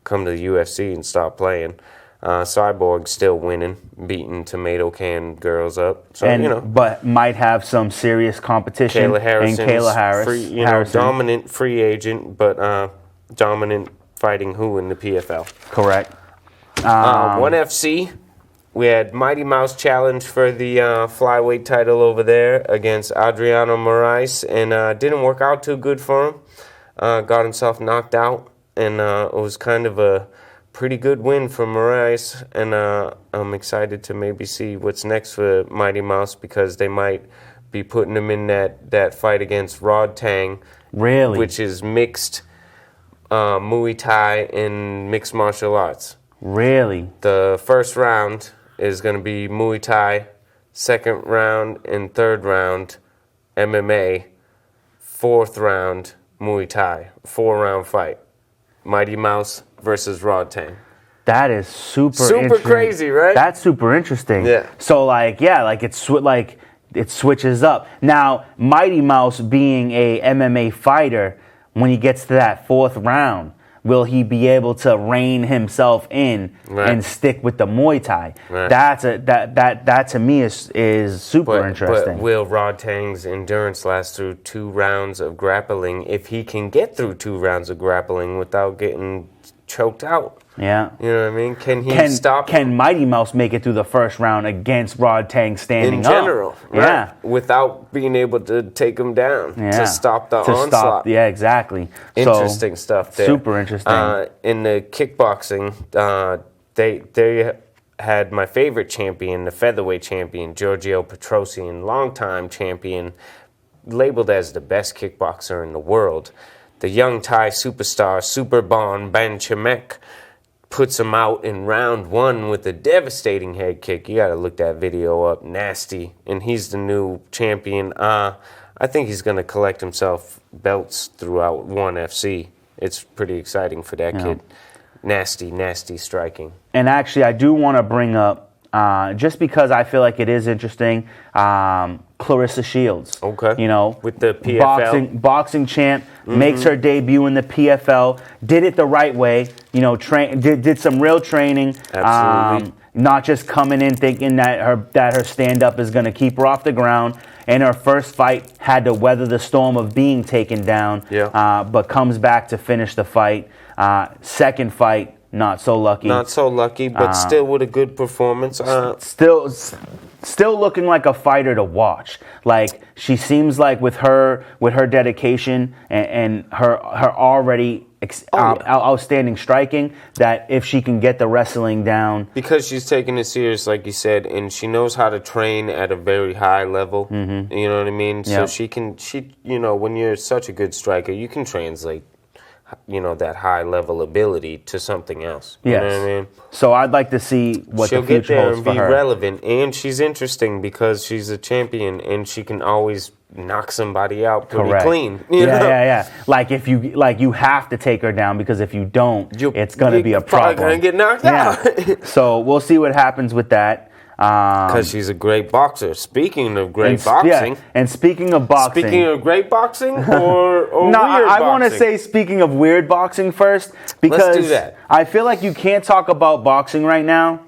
come to the UFC and stop playing. Cyborg still winning, beating tomato can girls up. So but might have some serious competition. Kayla Harrison, and Kayla Harris, free, Harrison. dominant free agent, but dominant fighting who in the PFL. Correct. 1FC, we had Mighty Mouse challenge for the flyweight title over there against Adriano Moraes, and didn't work out too good for him. Got himself knocked out, and it was kind of a pretty good win for Moraes, and I'm excited to maybe see what's next for Mighty Mouse because they might be putting him in that fight against Rod Tang, Really? which is mixed Muay Thai and mixed martial arts. Really? The first round is going to be Muay Thai, second round and third round MMA, fourth round Muay Thai, 4-round fight. Mighty Mouse versus Rod Tang. That is super interesting. crazy, right? That's super interesting. Yeah. So it switches up. Now, Mighty Mouse being a MMA fighter, when he gets to that 4th round, will he be able to rein himself in Right. and stick with the Muay Thai? Right. That to me is super interesting. But will Rod Tang's endurance last through 2 rounds of grappling if he can get through 2 rounds of grappling without getting choked out? Yeah. You know what I mean? Can he stop Can Mighty Mouse make it through the first round against Rod Tang standing in up? general? Right? Yeah. Without being able to take him down Yeah. to stop the onslaught. Yeah, exactly. Interesting stuff there. Super interesting. In the kickboxing, they had my favorite champion, the featherweight champion, Giorgio Petrosian, longtime champion, labeled as the best kickboxer in the world. The young Thai superstar, Superbon Banchamek, puts him out in round 1 with a devastating head kick. You got to look that video up. Nasty. And he's the new champion. I think he's going to collect himself belts throughout 1FC. It's pretty exciting for that kid. Nasty striking. And actually, I do want to bring up just because I feel like it is interesting. Clarissa Shields. Okay. You know, With the PFL. boxing champ, makes her debut in the PFL. Did it the right way. You know, did some real training. Absolutely. Not just coming in thinking that her stand up is going to keep her off the ground. And her first fight had to weather the storm of being taken down. Yeah. But comes back to finish the fight. Second fight, not so lucky. Not so lucky, but still with a good performance. Still looking like a fighter to watch. Like, she seems like with her dedication and her already outstanding striking, that if she can get the wrestling down, Because she's taking it serious, like you said, and she knows how to train at a very high level. Mm-hmm. You know what I mean? Yeah. So when you're such a good striker, you can translate, that high level ability to something else. You know what I mean? So I'd like to see what She'll the get future there holds and for be her. relevant, and she's interesting because she's a champion, and she can always knock somebody out pretty Correct. clean. You know? Yeah. Like you have to take her down, because if you don't, it's going to be a problem. Probably gonna get knocked out. So we'll see what happens with that. Because she's a great boxer. Speaking of great boxing. And speaking of boxing. Speaking of great boxing or no, weird I want to boxing? say speaking of weird boxing first, because do that. I feel like you can't talk about boxing right now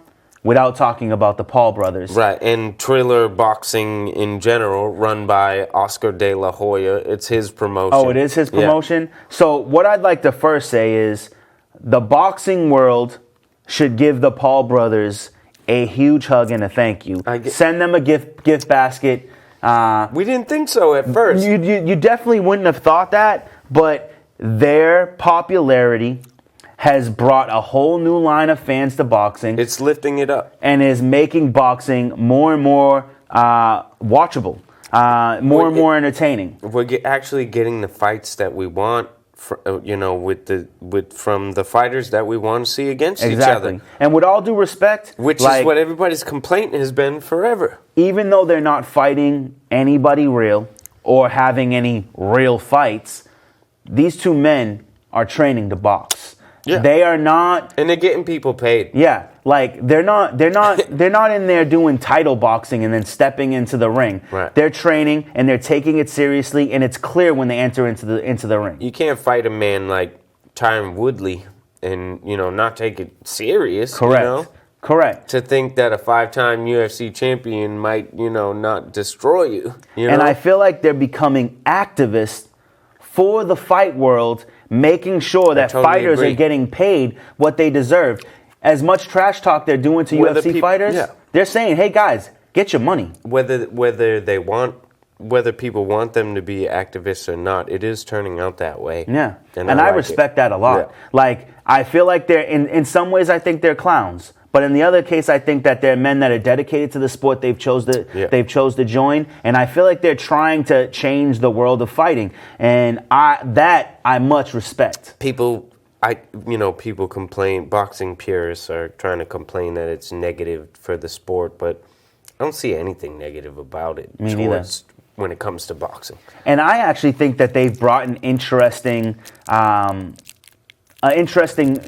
without talking about the Paul brothers. Right, and Triller Boxing in general, run by Oscar De La Hoya. It's his promotion. Oh, it is his promotion? Yeah. So what I'd like to first say is the boxing world should give the Paul brothers a huge hug and a thank you. Send them a gift basket. We didn't think so at first. You definitely wouldn't have thought that, but their popularity has brought a whole new line of fans to boxing. It's lifting it up. And is making boxing more and more watchable, more and more entertaining. We're actually getting the fights that we want, from the fighters that we want to see against each other. And with all due respect, which is what everybody's complaint has been forever. Even though they're not fighting anybody real or having any real fights, these two men are training to box. Yeah. They are not, and they're getting people paid. Yeah, like they're not in there doing title boxing and then stepping into the ring. Right. They're training and they're taking it seriously, and it's clear when they enter into the ring. You can't fight a man like Tyron Woodley and not take it serious. Correct. Correct. To think that a 5-time UFC champion might not destroy you. And I feel like they're becoming activists for the fight world, making sure that fighters are getting paid what they deserve. As much trash talk they're doing to UFC fighters, they're saying, "Hey guys, get your money." Whether people want them to be activists or not, it is turning out that way. Yeah, and I respect that a lot. Yeah. Like, I feel like they're in some ways I think they're clowns. But in the other case, I think that they're men that are dedicated to the sport they've chose to join, and I feel like they're trying to change the world of fighting, and I much respect. People complain. Boxing purists are trying to complain that it's negative for the sport, but I don't see anything negative about it. Me neither. When it comes to boxing, and I actually think that they've brought an interesting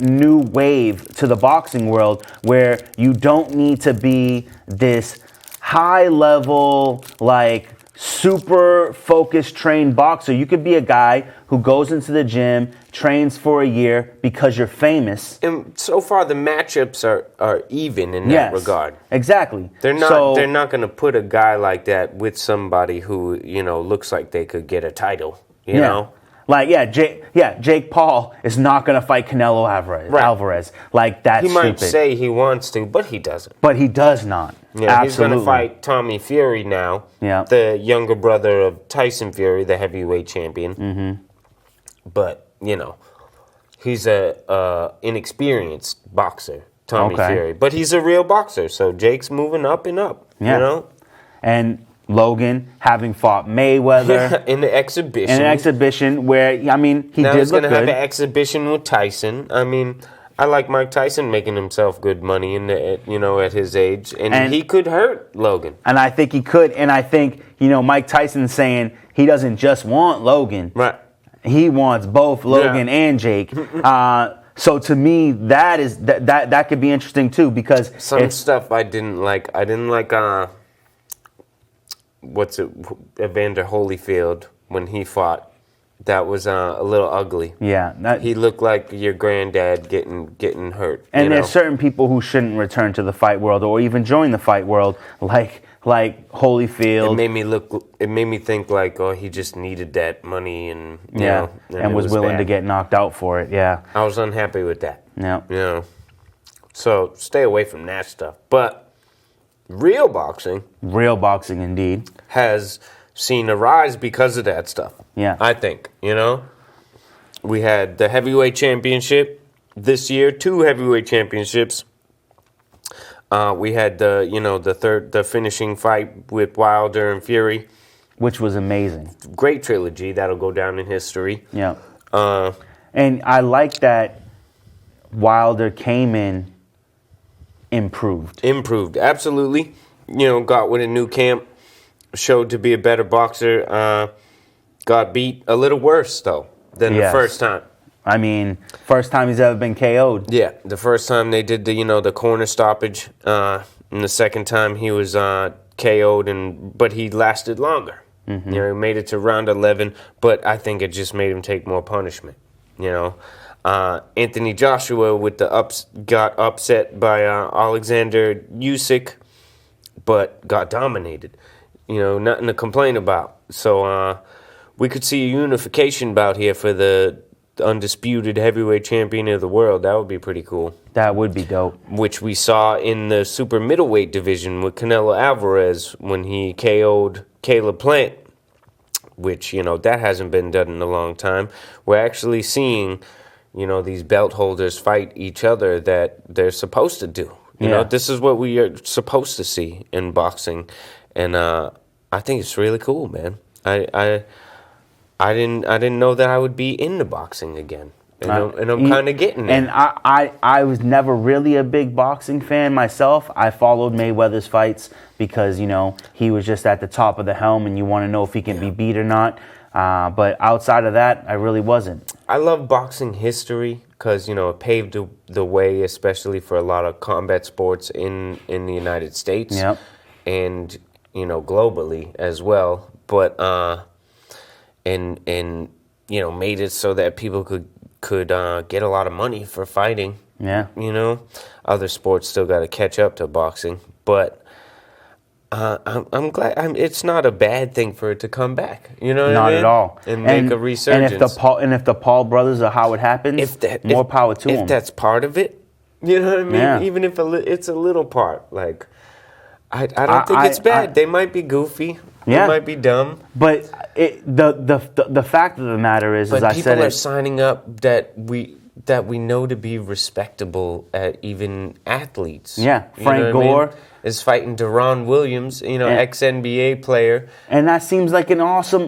new wave to the boxing world, where you don't need to be this high level, like super focused trained boxer. You could be a guy who goes into the gym, trains for a year because you're famous. And so far the matchups are even in that regard. Exactly. They're not going to put a guy like that with somebody who, looks like they could get a title, you know? Like, Jake Paul is not going to fight Canelo Alvarez. Like, that's stupid. He might stupid. say he wants to, but he doesn't. But he does not. Yeah, Absolutely. he's going to fight Tommy Fury now, the younger brother of Tyson Fury, the heavyweight champion. Mm-hmm. But, he's a inexperienced boxer, Tommy Fury. But he's a real boxer, so Jake's moving up and up, And Logan having fought Mayweather in the exhibition. Where, I mean, he now did he's look gonna good. have an exhibition with Tyson. I mean, I like Mike Tyson making himself good money at his age, and he could hurt Logan. And I think he could. And I think Mike Tyson's saying he doesn't just want Logan. Right. He wants both Logan and Jake. So to me, that could be interesting too, because Some stuff I didn't like. I didn't like Evander Holyfield when he fought. That was a little ugly. yeah, He looked like your granddad getting hurt. and you there's know? certain people who shouldn't return to the fight world or even join the fight world, like Holyfield. It made me think like, oh, he just needed that money and you Yeah, know, and it was willing bad. to get knocked out for it. Yeah, I was unhappy with that. yeah. You know, so stay away from that stuff. But real boxing Real boxing indeed. has seen a rise because of that stuff. Yeah. I think, you know, we had the heavyweight championship this year, 2 heavyweight championships. We had the finishing fight with Wilder and Fury. Which was amazing. Great trilogy that'll go down in history. Yeah. Uh, And I like that Wilder came in improved. improved, absolutely. You know, got with a new camp, showed to be a better boxer. Got beat a little worse though than Yes. the first time. I mean, first time he's ever been KO'd. Yeah, the first time they did the corner stoppage, and the second time he was KO'd, but he lasted longer. Mm-hmm. You know, he made it to round 11, but I think it just made him take more punishment. You know, Anthony Joshua got upset by Alexander Usyk, but got dominated. You know, nothing to complain about. So we could see a unification bout here for the undisputed heavyweight champion of the world. That would be pretty cool. That would be dope. Which we saw in the super middleweight division with Canelo Alvarez when he KO'd Caleb Plant, which, you know, that hasn't been done in a long time. We're actually seeing, you know, these belt holders fight each other that they're supposed to do. You know, this is what we are supposed to see in boxing. And I think it's really cool, man. I didn't know that I would be into boxing again, and I'm kind of getting there. And I was never really a big boxing fan myself. I followed Mayweather's fights because, you know, he was just at the top of the helm and you want to know if he can be beat or not. But outside of that, I really wasn't. I love boxing history because, you know, it paved the way, especially for a lot of combat sports in the United States. Yep. And, you know, globally as well. But and you know, made it so that people could get a lot of money for fighting. Yeah. You know, other sports still got to catch up to boxing, but I'm glad. It's not a bad thing for it to come back. You know what Not I mean? at all. And make a resurgence. And if the Paul brothers are how it happens, more power to them. If that's part of it, you know what I mean? Yeah. Even if it's a little part, like I don't think it's bad. They might be goofy. Yeah. They might be dumb. But the fact of the matter is, But as I said, people are signing up that we know to be respectable at even athletes. Yeah, You Frank know what I mean? Gore is fighting Deron Williams, you know, ex NBA player. and that seems like an awesome.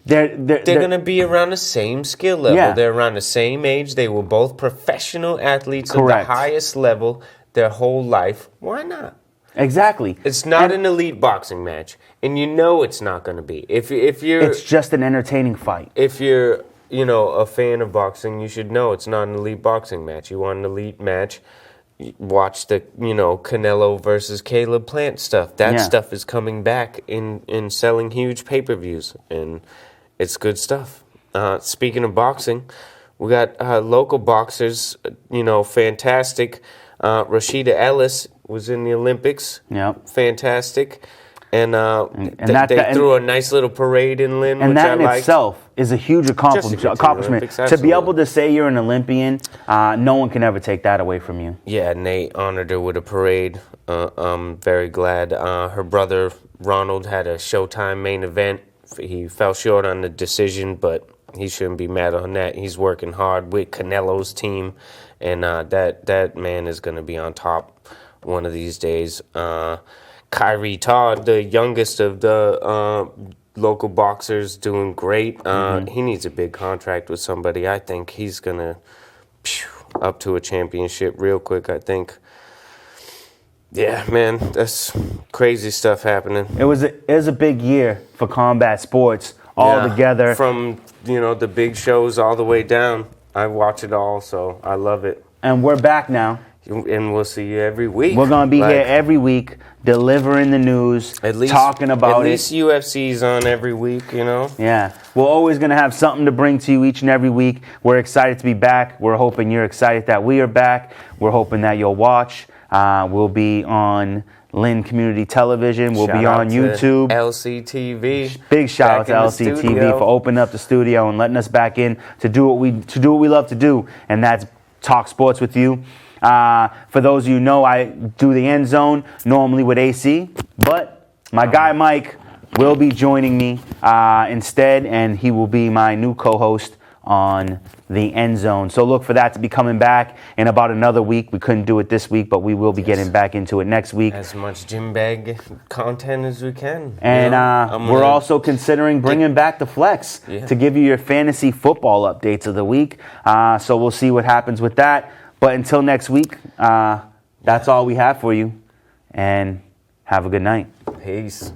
They're Going to be around the same skill level. Yeah. They're around the same age. They were both professional athletes Correct. at the highest level their whole life. Why not? Exactly. It's not an elite boxing match, and you know it's not going to be. If you're It's just an entertaining fight. if you're, you know, a fan of boxing, you should know it's not an elite boxing match. You want an elite match, watch the, you know, Canelo versus Caleb Plant stuff. That stuff is coming back in selling huge pay-per-views, and it's good stuff. Speaking of boxing, we got local boxers, you know, fantastic. Rashida Ellis was in the Olympics. Yep. Fantastic. And that- they threw a nice little parade in Lynn, And which I that in liked. itself is a huge accomplishment. get to the Olympics, To be absolutely. able to say you're an Olympian, no one can ever take that away from you. Yeah, Nate honored her with a parade. I'm very glad. Her brother Ronald had a Showtime main event. He fell short on the decision, but he shouldn't be mad on that. He's working hard with Canelo's team, and that man is going to be on top one of these days. Kyrie Todd, the youngest of the local boxers, doing great. He needs a big contract with somebody. I think he's going to up to a championship real quick, I think. Yeah, man, that's crazy stuff happening. It was a big year for combat sports all Yeah, together. from, you know, the big shows all the way down. I watch it all, so I love it. And we're back now. And we'll see you every week. We're going to be here every week, delivering the news, talking about it. At least UFC's on every week, you know? Yeah. We're always going to have something to bring to you each and every week. We're excited to be back. We're hoping you're excited that we are back. We're hoping that you'll watch. We'll be on Lynn Community Television. We'll be on YouTube. LCTV. Big shout out to LCTV for opening up the studio and letting us back in to do what we love to do, and that's talk sports with you. For those of you who know, I do the End Zone normally with AC, but my guy Mike will be joining me instead, and he will be my new co-host on the End Zone. So look for that to be coming back in about another week. We couldn't do it this week, but we will be getting back into it next week. As much gym bag content as we can. And we're also considering bringing back the Flex to give you your fantasy football updates of the week. So we'll see what happens with that. But until next week, that's all we have for you. And have a good night. Peace.